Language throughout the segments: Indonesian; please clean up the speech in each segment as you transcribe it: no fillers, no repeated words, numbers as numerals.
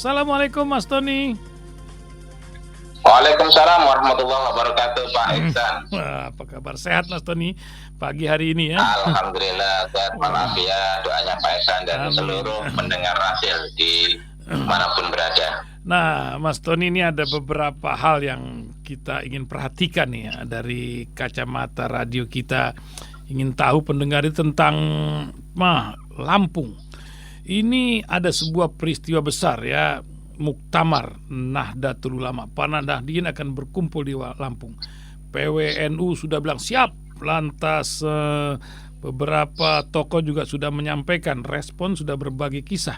Assalamualaikum Mas Tony. Waalaikumsalam warahmatullahi wabarakatuh, Pak Iksan. Wah, apa kabar? Sehat Mas Tony pagi hari ini ya? Alhamdulillah sehat walafiat. Doanya Pak Iksan dan seluruh pendengar Rasil di manapun berada. Nah, Mas Tony, ini ada beberapa hal yang kita ingin perhatikan nih ya, dari kacamata radio kita. Ingin tahu pendengar itu tentang Lampung. Ini ada sebuah peristiwa besar ya, Muktamar Nahdlatul Ulama. Para Nahdliyin akan berkumpul di Lampung. PWNU sudah bilang siap. Lantas beberapa tokoh juga sudah menyampaikan respon, sudah berbagi kisah.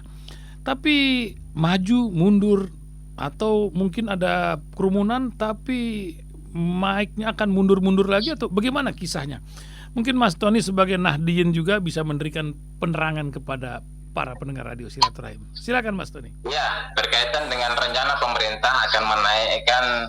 Tapi maju mundur atau mungkin ada kerumunan tapi mic-nya akan mundur-mundur lagi, atau bagaimana kisahnya? Mungkin Mas Tony sebagai Nahdliyin juga bisa memberikan penerangan kepada para pendengar radio Silaturahim. Silakan Mas Tony. Ya, berkaitan dengan rencana pemerintah akan menaikkan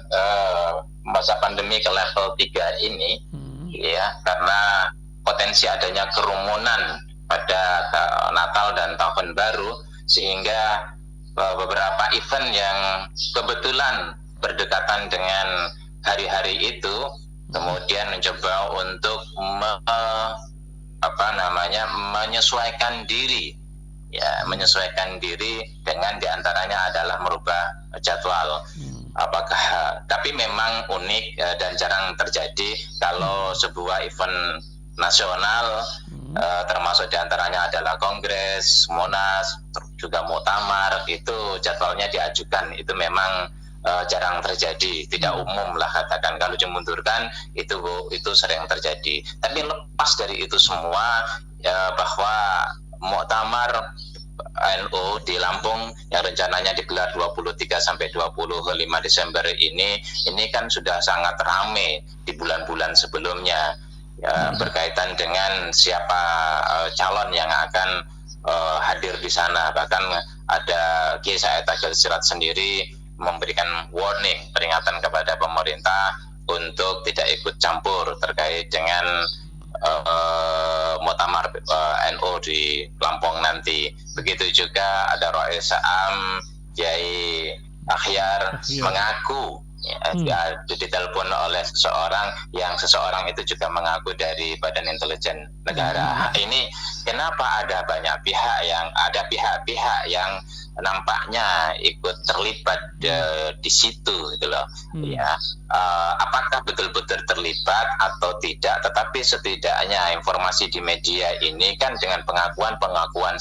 masa pandemi ke level 3 ini, ya, karena potensi adanya kerumunan pada Natal dan Tahun Baru, sehingga beberapa event yang kebetulan berdekatan dengan hari-hari itu, kemudian mencoba untuk menyesuaikan diri dengan diantaranya adalah merubah jadwal. Tapi memang unik dan jarang terjadi kalau sebuah event nasional, termasuk diantaranya adalah Kongres, Monas, juga Muktamar, itu jadwalnya diajukan. Itu memang jarang terjadi, tidak umum lah katakan. Kalau dimundurkan itu sering terjadi. Tapi lepas dari itu semua, bahwa Muktamar NU di Lampung yang rencananya digelar 23 sampai 25 Desember ini kan sudah sangat ramai di bulan-bulan sebelumnya, ya, berkaitan dengan siapa calon yang akan hadir di sana. Bahkan ada Kiai Said Agil Siraj sendiri memberikan warning, peringatan kepada pemerintah untuk tidak ikut campur terkait dengan Muktamar NU di Lampung nanti. Begitu juga ada Rais Am Kiai Akhyar mengaku ditelepon oleh seseorang itu juga mengaku dari Badan Intelijen Negara. Ini kenapa ada pihak-pihak yang nampaknya ikut terlibat di situ, gitu loh. Ya, apakah betul-betul terlibat atau tidak? Tetapi setidaknya informasi di media ini kan dengan pengakuan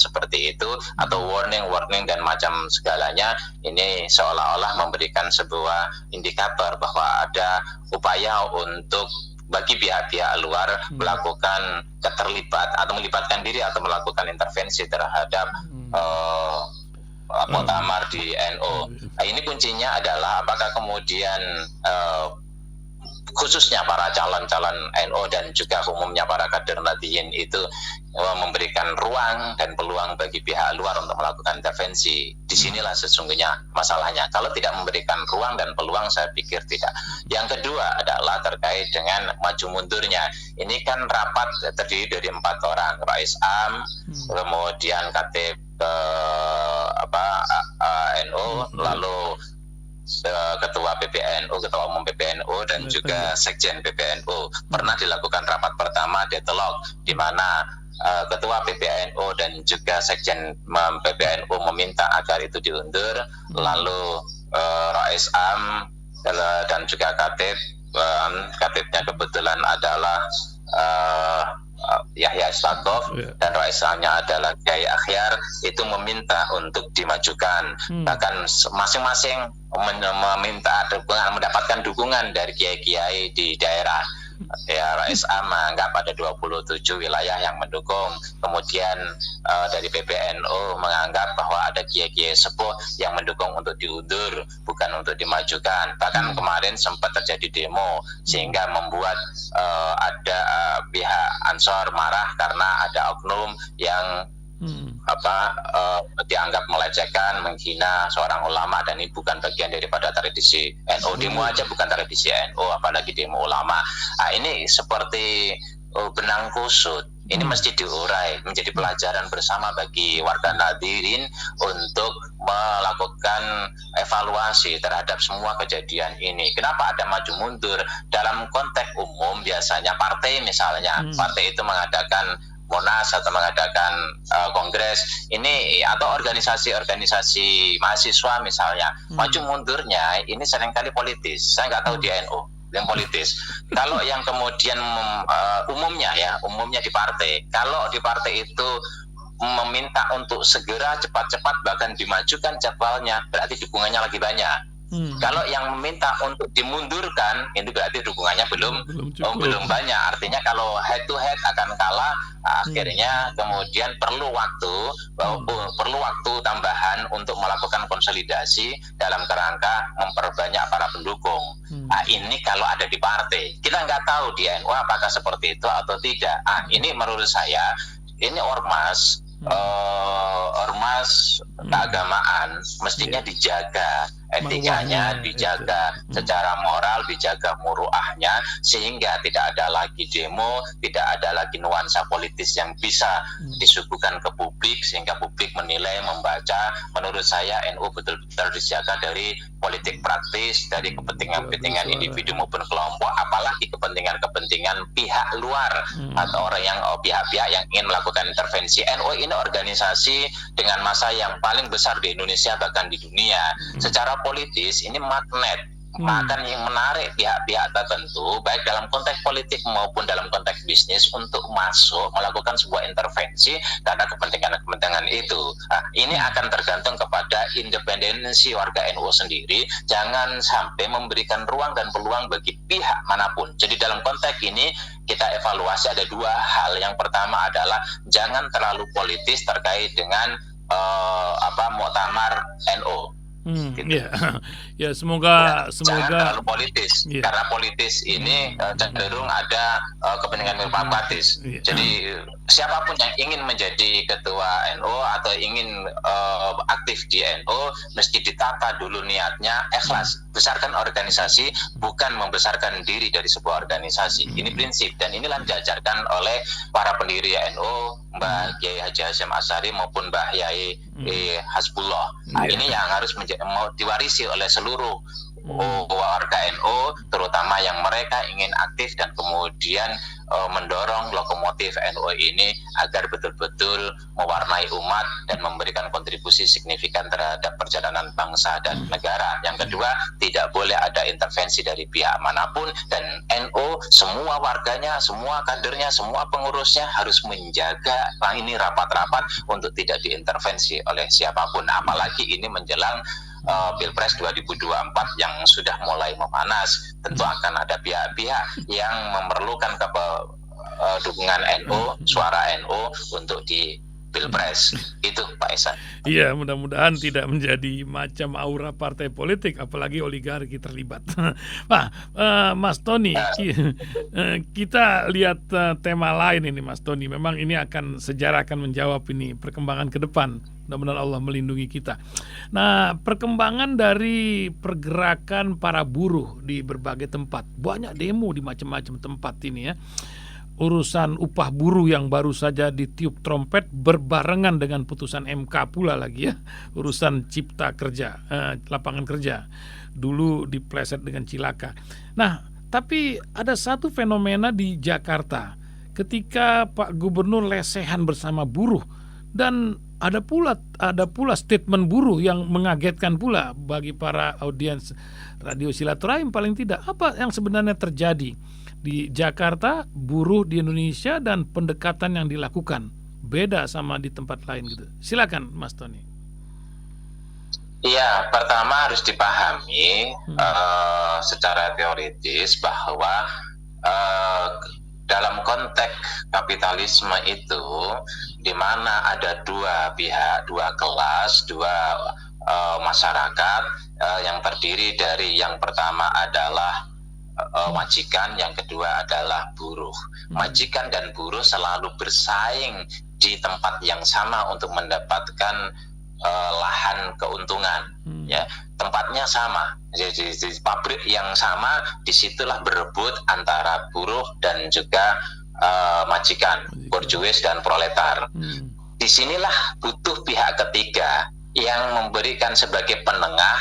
seperti itu atau warning dan macam segalanya, ini seolah-olah memberikan sebuah indikator bahwa ada upaya untuk bagi pihak-pihak luar melakukan melibatkan diri atau melakukan intervensi terhadap Muktamar di NU. Nah, ini kuncinya adalah apakah kemudian khususnya para calon-calon NU dan juga umumnya para kader Nahdliyin itu memberikan ruang dan peluang bagi pihak luar untuk melakukan intervensi. Disinilah sesungguhnya masalahnya. Kalau tidak memberikan ruang dan peluang, saya pikir tidak. Yang kedua adalah terkait dengan maju mundurnya. Ini kan rapat terdiri dari 4 orang, Rais Am, kemudian Khatib NU, lalu Ketua PBNU, Ketua Umum PBNU, dan juga Sekjen PBNU. Pernah dilakukan rapat pertama deadlock, di mana Ketua PBNU dan juga Sekjen PBNU meminta agar itu diundur. Lalu Rais Am dan juga Khatibnya kebetulan adalah Yahya Stakuf, dan Raisanya adalah Kiai Akhyar, itu meminta untuk dimajukan. Bahkan masing-masing meminta mendapatkan dukungan dari kiai-kiai di daerah. Ya, Rais Am menganggap ada 27 wilayah yang mendukung. Kemudian dari PBNU menganggap bahwa ada kiai-kiai sepuh yang mendukung untuk diundur, bukan untuk dimajukan. Bahkan kemarin sempat terjadi demo sehingga membuat ada pihak Ansor marah karena ada oknum yang dianggap melecehkan, menghina seorang ulama, dan ini bukan bagian daripada tradisi NU. Demo aja bukan tradisi NU, apalagi demo ulama. Nah, ini seperti benang kusut Ini mesti diurai menjadi pelajaran bersama bagi warga Nadirin untuk melakukan evaluasi terhadap semua kejadian ini. Kenapa ada maju mundur? Dalam konteks umum biasanya partai misalnya, partai itu mengadakan Monas atau mengadakan kongres ini atau organisasi-organisasi mahasiswa misalnya, maju mundurnya ini seringkali politis. Saya nggak tahu di NU yang politis. Kalau yang kemudian umumnya di partai, kalau di partai itu meminta untuk segera cepat-cepat bahkan dimajukan jadwalnya, berarti dukungannya lagi banyak. Kalau yang meminta untuk dimundurkan, itu berarti dukungannya belum banyak. Artinya kalau head to head akan kalah, akhirnya kemudian perlu waktu tambahan untuk melakukan konsolidasi dalam kerangka memperbanyak para pendukung. Ini kalau ada di partai. Kita nggak tahu di NU apakah seperti itu atau tidak. Ini menurut saya ini ormas keagamaan mestinya dijaga, etikanya dijaga, secara moral dijaga muruahnya, sehingga tidak ada lagi demo, tidak ada lagi nuansa politis yang bisa disuguhkan ke publik sehingga publik menilai, membaca. Menurut saya NU betul-betul dijaga dari politik praktis, dari kepentingan-kepentingan individu maupun kelompok, apalagi kepentingan-kepentingan pihak luar atau orang yang pihak-pihak yang ingin melakukan intervensi. NU ini organisasi dengan massa yang paling besar di Indonesia bahkan di dunia. Secara politis ini magnet, akan yang menarik pihak-pihak tertentu baik dalam konteks politik maupun dalam konteks bisnis untuk masuk melakukan sebuah intervensi karena kepentingan-kepentingan itu. Ini akan tergantung kepada independensi warga NU sendiri. Jangan sampai memberikan ruang dan peluang bagi pihak manapun. Jadi dalam konteks ini kita evaluasi ada dua hal. Yang pertama adalah jangan terlalu politis terkait dengan muktamar NU. Gitu. Ya semoga jangan terlalu politis, karena politis ini cenderung ada kepentingan pragmatis. Jadi siapapun yang ingin menjadi ketua NU atau ingin aktif di NU mesti ditata dulu niatnya, ikhlas, besarkan organisasi, bukan membesarkan diri dari sebuah organisasi. Ini prinsip dan inilah diajarkan oleh para pendiri NU, Mbah Kiai Haji Hasyim Asy'ari maupun Mbah Yai Hasbullah. Ini yang harus mau diwarisi oleh seluruh warga NU, terutama yang mereka ingin aktif dan kemudian mendorong lokomotif NU ini agar betul-betul mewarnai umat dan memberikan kontribusi signifikan terhadap perjalanan bangsa dan negara. Yang kedua, tidak boleh ada intervensi dari pihak manapun, dan NU semua warganya, semua kadernya, semua pengurusnya harus menjaga ini rapat-rapat untuk tidak diintervensi oleh siapapun, apalagi ini menjelang Pilpres 2024 yang sudah mulai memanas. Tentu akan ada pihak-pihak yang memerlukan dukungan NU, suara NU untuk di Pilpres. Itu Pak Ihsan. Iya, mudah-mudahan tidak menjadi macam aura partai politik, apalagi oligarki terlibat. Mas Tony, kita lihat tema lain ini, Mas Tony. Memang ini sejarah akan menjawab ini perkembangan ke depan. Mudah-mudahan Allah melindungi kita. Nah, perkembangan dari pergerakan para buruh di berbagai tempat, banyak demo di macam-macam tempat ini ya. Urusan upah buruh yang baru saja ditiup trompet berbarengan dengan putusan MK pula lagi ya. Urusan cipta kerja, lapangan kerja. Dulu dipleset dengan cilaka. Nah, tapi ada satu fenomena di Jakarta ketika Pak Gubernur lesehan bersama buruh, dan ada pula statement buruh yang mengagetkan pula bagi para audiens Radio Silaturahim paling tidak. Apa yang sebenarnya terjadi di Jakarta, buruh di Indonesia, dan pendekatan yang dilakukan beda sama di tempat lain gitu. Silakan Mas Tony. Iya, pertama harus dipahami secara teoritis bahwa dalam konteks kapitalisme itu, di mana ada dua pihak, dua kelas, dua masyarakat yang terdiri dari yang pertama adalah majikan, yang kedua adalah buruh. Majikan dan buruh selalu bersaing di tempat yang sama untuk mendapatkan lahan keuntungan. Ya, tempatnya sama, jadi di pabrik yang sama, disitulah berebut antara buruh dan juga majikan, borjuis dan proletar. Disinilah butuh pihak ketiga yang memberikan sebagai penengah,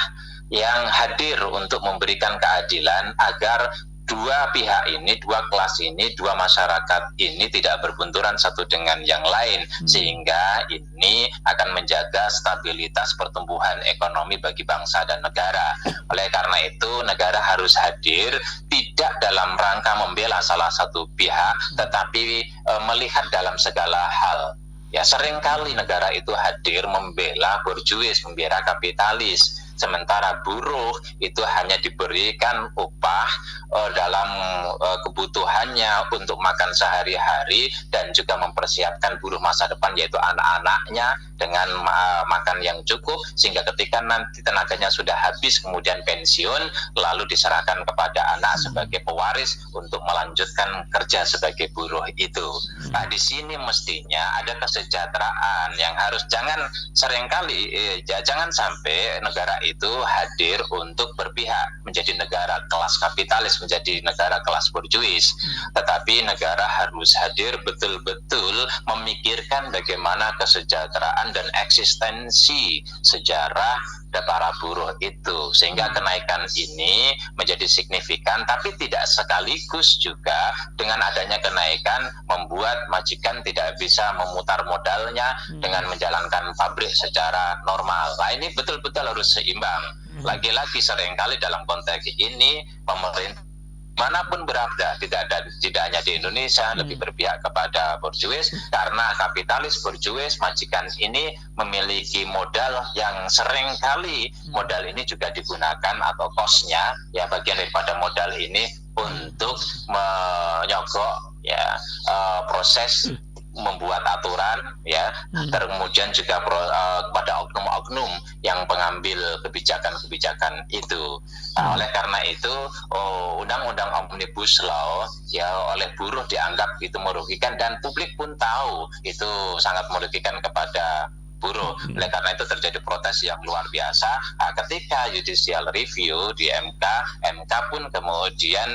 yang hadir untuk memberikan keadilan agar dua pihak ini, dua kelas ini, dua masyarakat ini tidak berbenturan satu dengan yang lain, sehingga ini akan menjaga stabilitas pertumbuhan ekonomi bagi bangsa dan negara. Oleh karena itu, negara harus hadir tidak dalam rangka membela salah satu pihak, tetapi melihat dalam segala hal. Ya, seringkali negara itu hadir membela borjuis, membela kapitalis. Sementara buruh itu hanya diberikan upah dalam kebutuhannya untuk makan sehari-hari dan juga mempersiapkan buruh masa depan, yaitu anak-anaknya dengan makan yang cukup, sehingga ketika nanti tenaganya sudah habis kemudian pensiun, lalu diserahkan kepada anak sebagai pewaris untuk melanjutkan kerja sebagai buruh itu. Nah, di sini mestinya ada kesejahteraan yang harus jangan sampai negara itu hadir untuk berpihak menjadi negara kelas kapitalis, menjadi negara kelas borjuis, tetapi negara harus hadir betul-betul memikirkan bagaimana kesejahteraan dan eksistensi sejarah para buruh itu, sehingga kenaikan ini menjadi signifikan, tapi tidak sekaligus juga dengan adanya kenaikan membuat majikan tidak bisa memutar modalnya dengan menjalankan pabrik secara normal. Nah, ini betul-betul harus seimbang. Lagi-lagi seringkali dalam konteks ini pemerintah manapun berada, tidak hanya di Indonesia, lebih berpihak kepada borjuis, karena kapitalis, borjuis, majikan ini memiliki modal yang seringkali modal ini juga digunakan atau kosnya, ya bagian daripada modal ini untuk menyogok ya proses membuat aturan, ya, kemudian juga pada oknum-oknum yang pengambil kebijakan-kebijakan itu. Nah, oleh karena itu, undang-undang Omnibus Law ya oleh buruh dianggap itu merugikan, dan publik pun tahu itu sangat merugikan kepada buruh. Oleh karena itu terjadi protes yang luar biasa. Nah, ketika judicial review di MK pun kemudian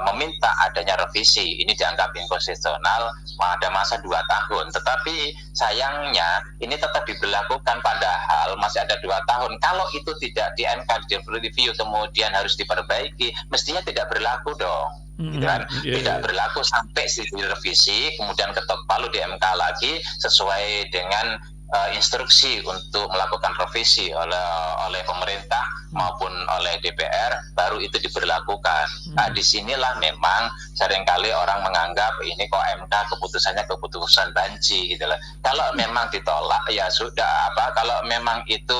meminta adanya revisi. Ini dianggap inkonstitusional pada masa 2 tahun. Tetapi sayangnya ini tetap diberlakukan padahal masih ada 2 tahun. Kalau itu tidak di MK di review kemudian harus diperbaiki, mestinya tidak berlaku dong. Gitu kan? Tidak berlaku sampai direvisi, kemudian ketok palu di MK lagi sesuai dengan instruksi untuk melakukan revisi oleh pemerintah maupun oleh DPR, baru itu diberlakukan. Nah, disinilah memang seringkali orang menganggap ini kok MK keputusannya keputusan banci gitu loh. Kalau memang ditolak ya sudah, kalau memang itu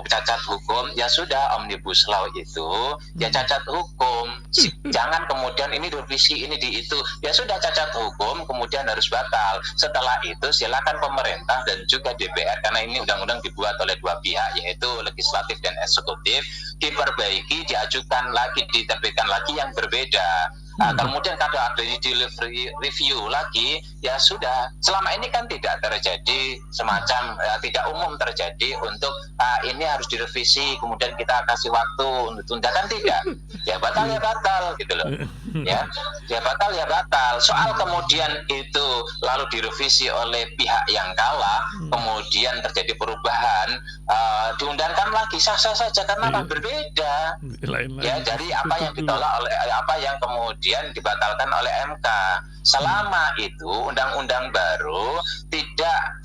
cacat hukum ya sudah, Omnibus Law itu ya cacat hukum. Jangan kemudian ini revisi ini di itu, ya sudah cacat hukum kemudian harus batal. Setelah itu silakan pemerintah dan juga DPR, karena ini undang-undang dibuat oleh dua pihak yaitu legislatif dan eksekutif, diperbaiki, diajukan lagi, diterbitkan lagi yang berbeda. Kemudian kalau ada di review lagi, ya sudah. Selama ini kan tidak terjadi semacam tidak umum terjadi untuk ini harus direvisi, kemudian kita kasih waktu untuk tunda, kan tidak. Ya batal ya batal gitu loh. Ya batal ya batal. Soal kemudian itu lalu direvisi oleh pihak yang kalah, kemudian terjadi perubahan, diundangkan lagi sah-sah saja karena berbeda. Ya dari apa yang ditolak oleh apa yang kemudian dibatalkan oleh MK. Selama itu undang-undang baru tidak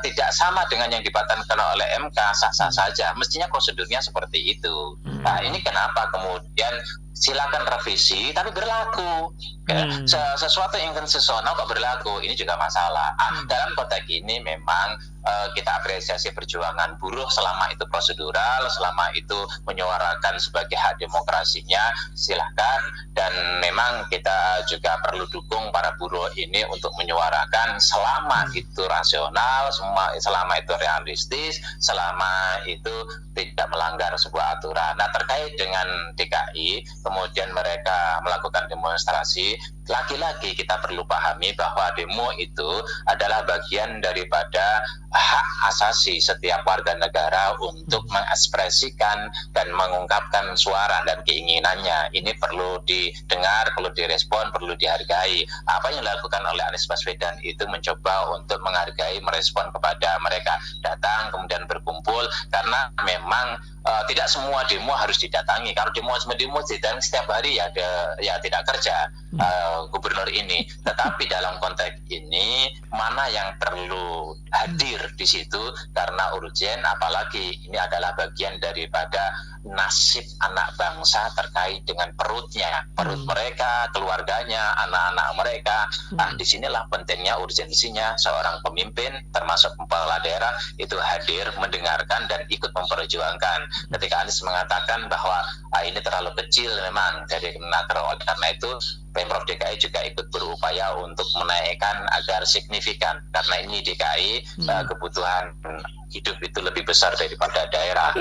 tidak sama dengan yang dibatalkan oleh MK, sah-sah saja. Mestinya prosedurnya seperti itu. Nah, ini kenapa kemudian silakan revisi tapi berlaku. Sesuatu yang konstitusional kok berlaku, ini juga masalah. Dalam konteks ini memang kita apresiasi perjuangan buruh selama itu prosedural, selama itu menyuarakan sebagai hak demokrasinya, silahkan. Dan memang kita juga perlu dukung para buruh ini untuk menyuarakan selama itu rasional, selama itu realistis, selama itu tidak melanggar sebuah aturan. Nah, terkait dengan DKI, kemudian mereka melakukan demonstrasi, lagi-lagi kita perlu pahami bahwa demo itu adalah bagian daripada hak asasi setiap warga negara untuk mengekspresikan dan mengungkapkan suara dan keinginannya. Ini perlu didengar, perlu direspon, perlu dihargai. Apa yang dilakukan oleh Anies Baswedan itu mencoba untuk menghargai, merespon kepada mereka datang kemudian berkumpul, karena memang tidak semua demo harus didatangi. Kalau demo didatangi setiap hari ya tidak kerja gubernur ini. Tetapi dalam konteks ini mana yang perlu hadir di situ karena urgen, apalagi ini adalah bagian daripada nasib anak bangsa terkait dengan perut mereka, keluarganya, anak-anak mereka. Nah, disinilah pentingnya, urgensinya seorang pemimpin termasuk kepala daerah itu hadir, mendengarkan dan ikut memperjuangkan. Ketika Anies mengatakan bahwa ini terlalu kecil memang dari Kemenaker, oleh karena itu Pemprov DKI juga ikut berupaya untuk menaikkan agar signifikan, karena ini DKI kebutuhan hidup itu lebih besar daripada daerah.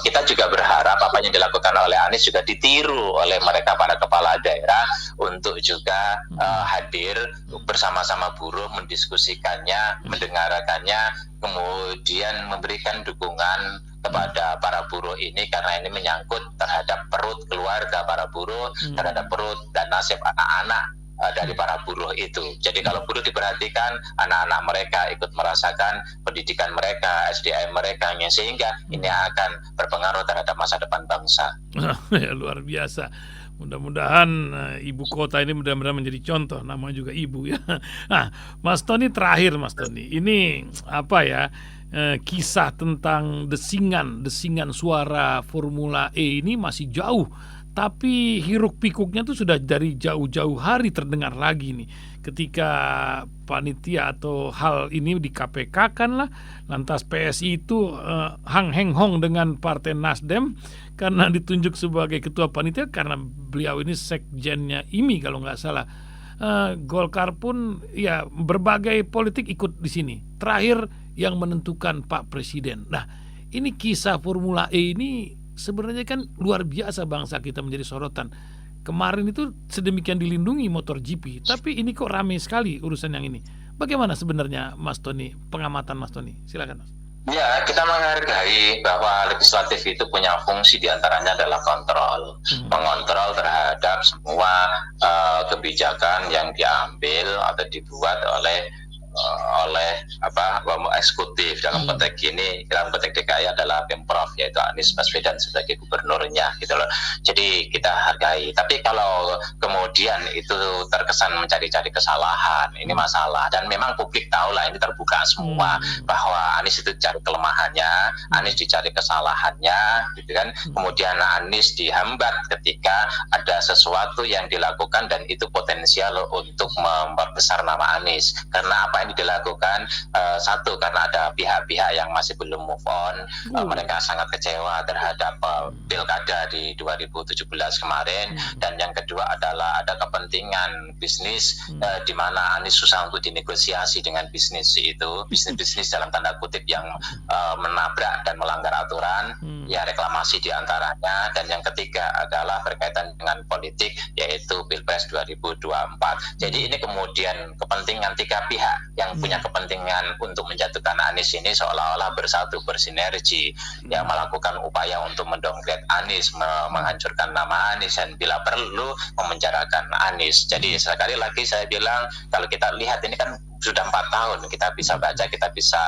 Kita juga berharap apa yang dilakukan oleh Anies juga ditiru oleh mereka para kepala daerah untuk juga hadir bersama-sama buruh, mendiskusikannya, mendengarkannya, kemudian memberikan dukungan kepada para buruh ini, karena ini menyangkut terhadap perut keluarga para buruh, terhadap perut dan nasib anak-anak dari para buruh itu. Jadi kalau buruh diperhatikan, anak-anak mereka ikut merasakan pendidikan mereka, SDM mereka, sehingga ini akan berpengaruh terhadap masa depan bangsa. Ya, luar biasa. Mudah-mudahan ibu kota ini mudah-mudahan menjadi contoh, nama juga ibu ya. Nah, Mas Tony, terakhir Mas Tony, ini apa ya, kisah tentang desingan suara Formula E ini masih jauh, tapi hiruk pikuknya tuh sudah dari jauh-jauh hari terdengar lagi nih. Ketika panitia atau hal ini di KPK kan lah, lantas PSI itu hang heng hong dengan Partai Nasdem karena ditunjuk sebagai ketua panitia, karena beliau ini sekjennya IMI kalau nggak salah. Golkar pun ya berbagai politik ikut di sini. Terakhir yang menentukan Pak Presiden. Nah, ini kisah Formula E ini sebenarnya kan luar biasa, bangsa kita menjadi sorotan. Kemarin itu sedemikian dilindungi MotoGP, tapi ini kok ramai sekali urusan yang ini. Bagaimana sebenarnya Mas Tony, pengamatan Mas Tony? Silakan Mas. Ya, kita menghargai bahwa legislatif itu punya fungsi, diantaranya adalah kontrol, mengontrol terhadap semua kebijakan yang diambil atau dibuat oleh eksekutif. Dalam konteks ini, dalam konteks DKI adalah Pemprov, yaitu Anies Baswedan sebagai gubernurnya gitu loh. Jadi kita hargai. Tapi kalau kemudian itu terkesan mencari-cari kesalahan, ini masalah. Dan memang publik tahu lah, ini terbuka semua bahwa Anies itu cari kelemahannya, Anies dicari kesalahannya, gitu kan. Kemudian Anies dihambat ketika ada sesuatu yang dilakukan dan itu potensial untuk membesar nama Anies. Karena apa yang dilakukan, satu, karena ada pihak-pihak yang masih belum move on, mereka sangat kecewa terhadap pilkada di 2017 kemarin, dan yang kedua adalah ada kepentingan bisnis di mana Anies susah untuk dinegosiasi dengan bisnis itu, bisnis dalam tanda kutip yang menabrak dan melanggar aturan, ya reklamasi diantaranya, dan yang ketiga adalah berkaitan dengan politik, yaitu Pilpres 2024. Jadi ini kemudian kepentingan tiga pihak yang punya kepentingan untuk menjatuhkan Anies ini seolah-olah bersatu, bersinergi, yang melakukan upaya untuk mendongkret Anies, menghancurkan nama Anies, dan bila perlu memenjarakan Anies. Jadi sekali lagi saya bilang, kalau kita lihat ini kan sudah 4 tahun, kita bisa baca, kita bisa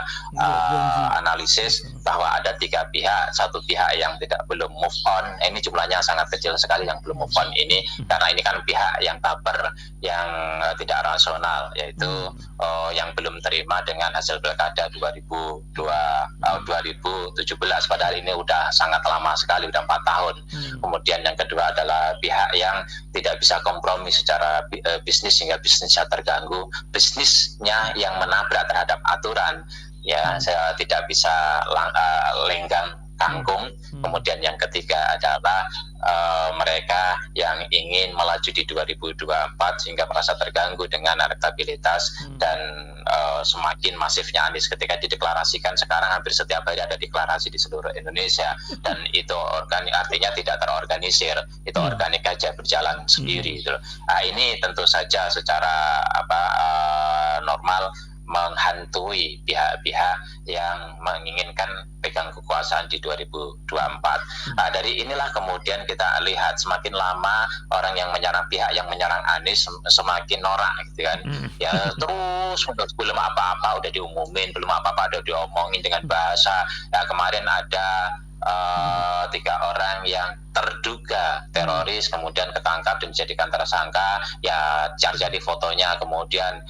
analisis bahwa ada 3 pihak, satu pihak yang belum move on. Ini jumlahnya sangat kecil sekali yang belum move on ini, karena ini kan pihak yang baper, yang tidak rasional, yaitu yang belum terima dengan hasil pilkada 2017. Padahal ini udah sangat lama sekali, udah 4 tahun. Kemudian yang kedua adalah pihak yang tidak bisa kompromi secara bisnis, sehingga bisnisnya terganggu, bisnisnya yang menabrak terhadap aturan, ya saya tidak bisa lenggang kangkung. Kemudian yang ketiga adalah mereka yang ingin melaju di 2024 sehingga merasa terganggu dengan elektabilitas dan semakin masifnya Anies ketika dideklarasikan. Sekarang hampir setiap hari ada deklarasi di seluruh Indonesia dan itu artinya tidak terorganisir, itu organik aja berjalan sendiri gitu. Nah, ini tentu saja secara normal menghantui pihak-pihak yang menginginkan pegang kekuasaan di 2024. Nah, dari inilah kemudian kita lihat semakin lama orang yang menyerang pihak yang menyerang Anies semakin norak gitu kan. Ya terus belum apa-apa udah diumumin, belum apa-apa udah diomongin dengan bahasa. Ya, kemarin ada 3 orang yang terduga teroris kemudian ketangkap dan dijadikan tersangka, ya cari fotonya kemudian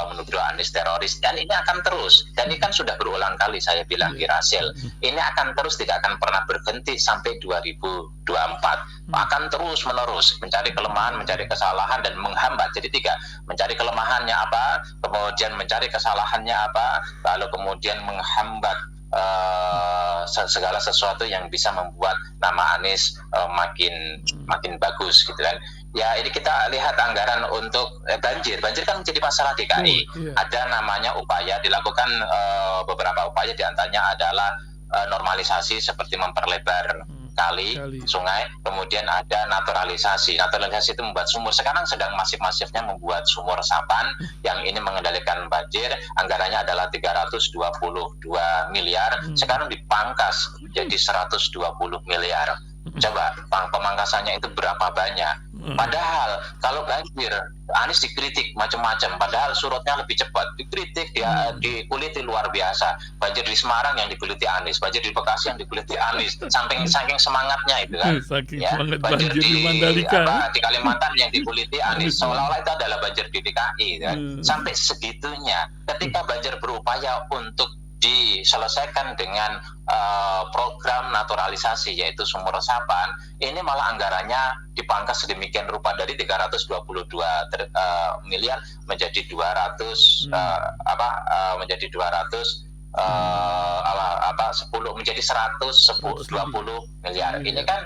menuduh Anies teroris, dan ini akan terus, dan ini kan sudah berulang kali saya bilang di Rasil, ini akan terus, tidak akan pernah berhenti sampai 2024, akan terus menerus mencari kelemahan, mencari kesalahan dan menghambat. Jadi 3, mencari kelemahannya apa, kemudian mencari kesalahannya apa, lalu kemudian menghambat segala sesuatu yang bisa membuat nama Anies makin bagus gitu kan. Ya ini kita lihat anggaran untuk banjir kan menjadi masalah DKI. Ada namanya upaya dilakukan, beberapa upaya diantaranya adalah normalisasi seperti memperlebar kali, sungai, kemudian ada naturalisasi itu membuat sumur. Sekarang sedang masif-masifnya membuat sumur resapan yang ini mengendalikan banjir. Anggarannya adalah 322 miliar, sekarang dipangkas jadi 120 miliar. Coba pemangkasannya itu berapa banyak? Padahal kalau banjir Anies dikritik macam-macam, padahal surutnya lebih cepat. Dikritik, dia dikuliti luar biasa. Banjir di Semarang yang dikuliti Anies, banjir di Bekasi yang dikuliti Anies. Saking semangatnya itu kan. Saking ya, semangat banjir di Mandalika. Di Kalimantan yang dikuliti Anies, seolah-olah itu adalah banjir di DKI kan. Sampai segitunya. Ketika banjir berupaya untuk diselesaikan dengan program naturalisasi yaitu sumur resapan, ini malah anggarannya dipangkas sedemikian rupa dari 322 miliar menjadi 200 menjadi 200 menjadi 120 miliar. Ini kan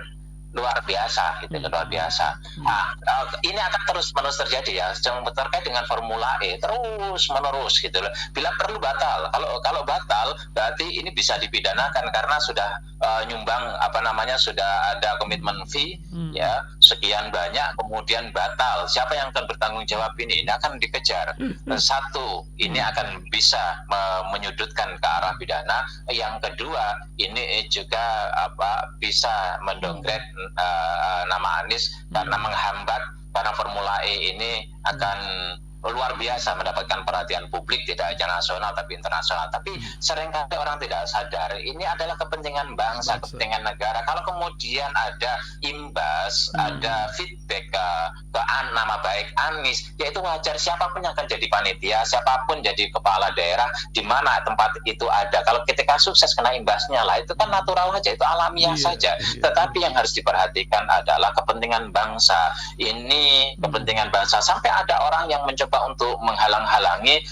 luar biasa gitu, luar biasa. Nah, ini akan terus menerus terjadi ya, terkait dengan Formula E terus menerus gitu loh. Bila perlu batal, kalau batal berarti ini bisa dipidanakan karena sudah nyumbang sudah ada komitmen fee ya sekian banyak, kemudian batal. Siapa yang akan bertanggung jawab ini? Ini akan dikejar. Satu, ini akan bisa menyudutkan ke arah pidana. Yang kedua, ini juga bisa mendongkrak nama Anies karena menghambat, karena Formula E ini akan luar biasa mendapatkan perhatian publik, tidak hanya nasional tapi internasional. Tapi seringkali orang tidak sadar ini adalah kepentingan bangsa, kepentingan negara. Kalau kemudian ada imbas, ada feedback ke nama baik Anies, ya itu wajar. Siapapun yang akan jadi panitia, siapapun jadi kepala daerah, di mana tempat itu ada, kalau ketika sukses kena imbasnya lah, itu kan natural saja, itu alamiah saja. Tetapi yang harus diperhatikan adalah kepentingan bangsa. Ini kepentingan bangsa. Sampai ada orang yang mencoba untuk menghalang-halangi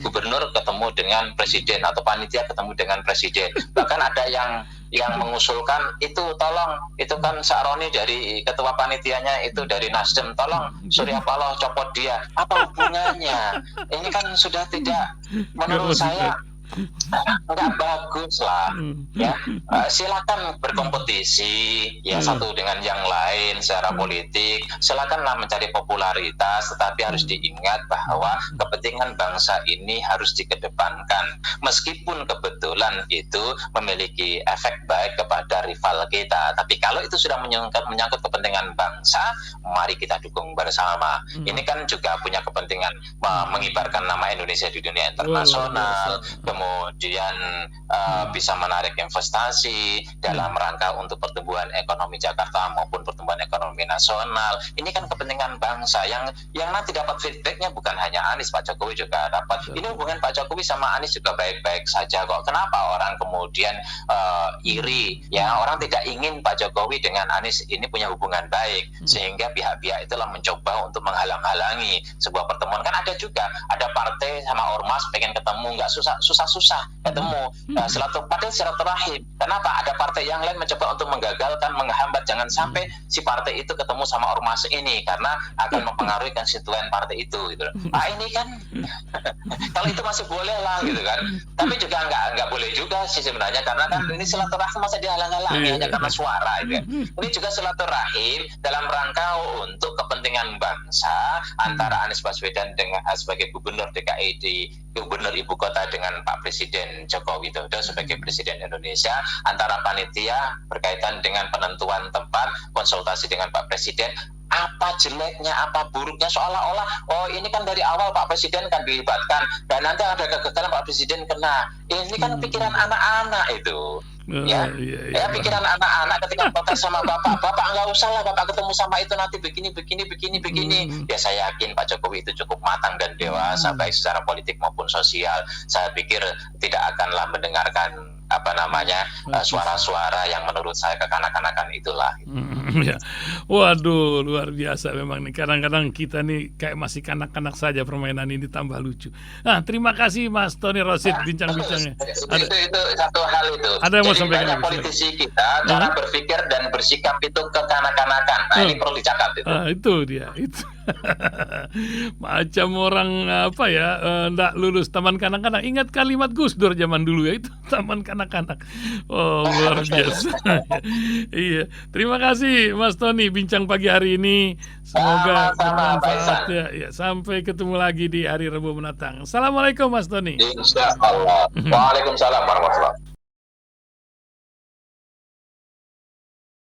gubernur ketemu dengan presiden atau panitia ketemu dengan presiden. Bahkan ada yang mengusulkan itu, tolong, itu kan Sa'roni dari ketua panitianya itu dari Nasdem, tolong Surya Paloh copot dia. Apa hubungannya? Ini kan sudah tidak, menurut saya nggak bagus lah ya. Silakan berkompetisi ya, satu dengan yang lain secara politik, silakanlah mencari popularitas, tetapi harus diingat bahwa kepentingan bangsa ini harus dikedepankan meskipun kebetulan itu memiliki efek baik kepada rival kita. Tapi kalau itu sudah menyangkut kepentingan bangsa, mari kita dukung bersama. Ini kan juga punya kepentingan mengibarkan nama Indonesia di dunia internasional, kemudian bisa menarik investasi dalam rangka untuk pertumbuhan ekonomi Jakarta maupun pertumbuhan ekonomi nasional. Ini kan kepentingan bangsa yang nanti dapat feedbacknya bukan hanya Anies, Pak Jokowi juga dapat. Ini hubungan Pak Jokowi sama Anies juga baik-baik saja kok. Kenapa orang kemudian iri ya? Orang tidak ingin Pak Jokowi dengan Anies ini punya hubungan baik, sehingga pihak-pihak itulah mencoba untuk menghalang-halangi sebuah pertemuan. Kan ada juga, ada partai sama ormas pengen ketemu, nggak susah susah ketemu silaturahim. Kenapa? Ada partai yang lain mencoba untuk menggagalkan, menghambat jangan sampai si partai itu ketemu sama ormas ini karena akan mempengaruhi konstituen partai itu gitu loh. Ini kan kalau itu masih boleh lah gitu kan. Tapi juga nggak boleh juga sih sebenarnya karena kan ini silaturahim masa dihalang-halangi hanya karena suara gitu. Ini juga silaturahim dalam rangka untuk kepentingan bangsa antara Anies Baswedan dengan sebagai gubernur DKI gubernur ibu kota dengan Pak Presiden Joko Widodo sebagai Presiden Indonesia, antara panitia berkaitan dengan penentuan tempat, konsultasi dengan Pak Presiden, apa jeleknya, apa buruknya, seolah-olah ini kan dari awal Pak Presiden kan dilibatkan dan nanti ada kegagalan Pak Presiden kena. Ini kan pikiran anak-anak itu. Pikiran anak-anak ketika protes sama bapak nggak usah lah bapak ketemu sama itu nanti begini. Ya saya yakin Pak Jokowi itu cukup matang dan dewasa baik secara politik maupun sosial. Saya pikir tidak akanlah mendengarkan suara-suara yang menurut saya kekanak-kanakan itulah. Ya. Waduh, luar biasa memang nih. Kadang-kadang kita nih kayak masih kanak-kanak saja, permainan ini tambah lucu. Nah, terima kasih Mas Tony Rosid bincang-bincangnya. Itu satu hal itu. Ada yang mau Jadi sampaikan banyak politisi kita cara berpikir dan bersikap itu kekanak-kanakan. Ini perlu dicatat itu. Itu dia, itu. Macam orang ndak lulus taman kanak-kanak. Ingat kalimat Gus Dur zaman dulu ya, itu taman kanak-kanak. Oh, luar biasa. Iya, terima kasih Mas Tony bincang pagi hari ini. Semoga bermanfaat ya. Sampai ketemu lagi di hari Rabu mendatang. Assalamualaikum Mas Tony. Insyaallah. Waalaikumsalam warahmatullahi wabarakatuh.